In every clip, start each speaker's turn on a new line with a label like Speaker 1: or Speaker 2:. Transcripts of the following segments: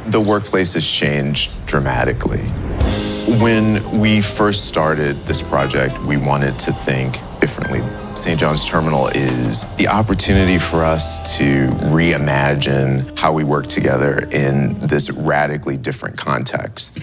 Speaker 1: The workplace has changed dramatically. When we first started this project, we wanted to think differently. St. John's Terminal is the opportunity for us to reimagine how we work together in this radically different context.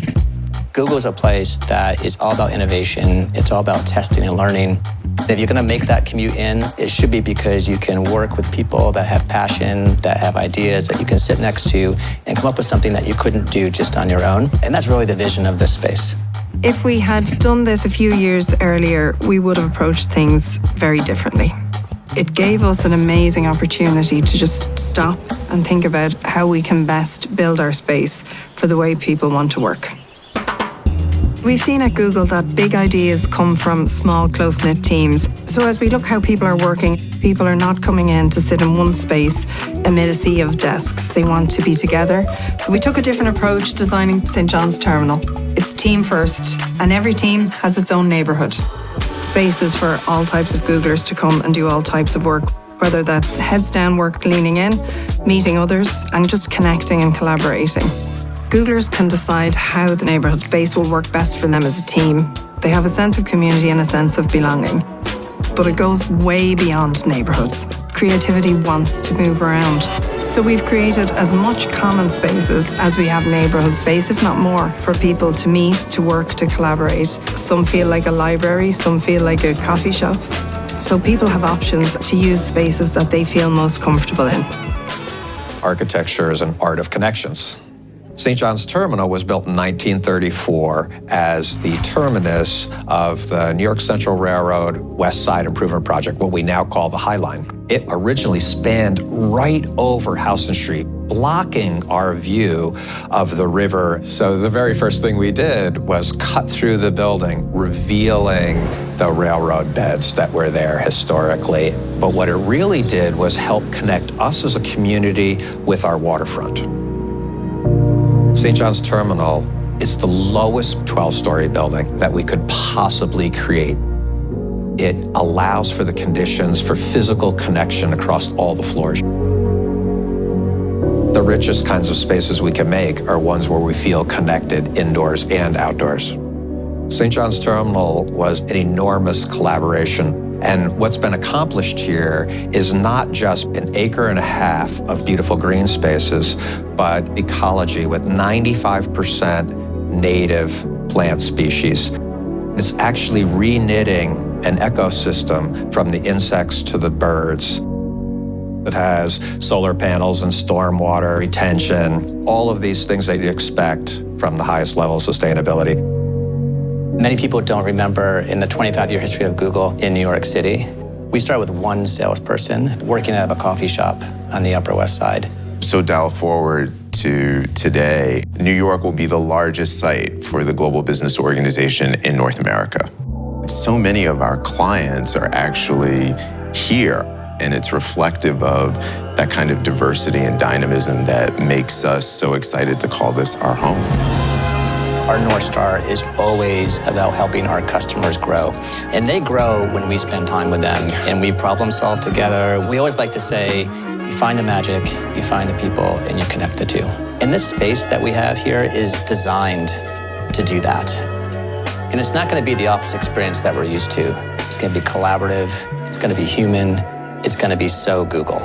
Speaker 2: Google is a place that is all about innovation. It's all about testing and learning. If you're going to make that commute in, it should be because you can work with people that have passion, that have ideas, that you can sit next to and come up with something that you couldn't do just on your own. And that's really the vision of this space.
Speaker 3: If we had done this a few years earlier, we would have approached things very differently. It gave us an amazing opportunity to just stop and think about how we can best build our space for the way people want to work. We've seen at Google that big ideas come from small, close-knit teams. So as we look how people are working, people are not coming in to sit in one space amid a sea of desks. They want to be together. So we took a different approach designing St. John's Terminal. It's team first, and every team has its own neighbourhood. Spaces for all types of Googlers to come and do all types of work, whether that's heads down work leaning in, meeting others, and just connecting and collaborating. Googlers can decide how the neighbourhood space will work best for them as a team. They have a sense of community and a sense of belonging. But it goes way beyond neighbourhoods. Creativity wants to move around. So we've created as much common spaces as we have neighbourhood space, if not more, for people to meet, to work, to collaborate. Some feel like a library, some feel like a coffee shop. So people have options to use spaces that they feel most comfortable in.
Speaker 4: Architecture is an art of connections. St. John's Terminal was built in 1934 as the terminus of the New York Central Railroad West Side Improvement Project, what we now call the High Line. It originally spanned right over Houston Street, blocking our view of the river. So the very first thing we did was cut through the building, revealing the railroad beds that were there historically. But what it really did was help connect us as a community with our waterfront. St. John's Terminal is the lowest 12-story building that we could possibly create. It allows for the conditions for physical connection across all the floors. The richest kinds of spaces we can make are ones where we feel connected indoors and outdoors. St. John's Terminal was an enormous collaboration. And what's been accomplished here is not just an acre and a half of beautiful green spaces, but ecology with 95% native plant species. It's actually re-knitting an ecosystem from the insects to the birds. It has solar panels and stormwater retention, all of these things that you expect from the highest level of sustainability.
Speaker 2: Many people don't remember in the 25-year history of Google in New York City, we started with one salesperson working out of a coffee shop on the Upper West Side.
Speaker 1: So dial forward to today, New York will be the largest site for the Global Business Organization in North America. So many of our clients are actually here, and it's reflective of that kind of diversity and dynamism that makes us so excited to call this our home.
Speaker 2: Our North Star is always about helping our customers grow. And they grow when we spend time with them and we problem solve together. We always like to say, you find the magic, you find the people, and you connect the two. And this space that we have here is designed to do that. And it's not going to be the office experience that we're used to. It's going to be collaborative, it's going to be human, it's going to be so Google.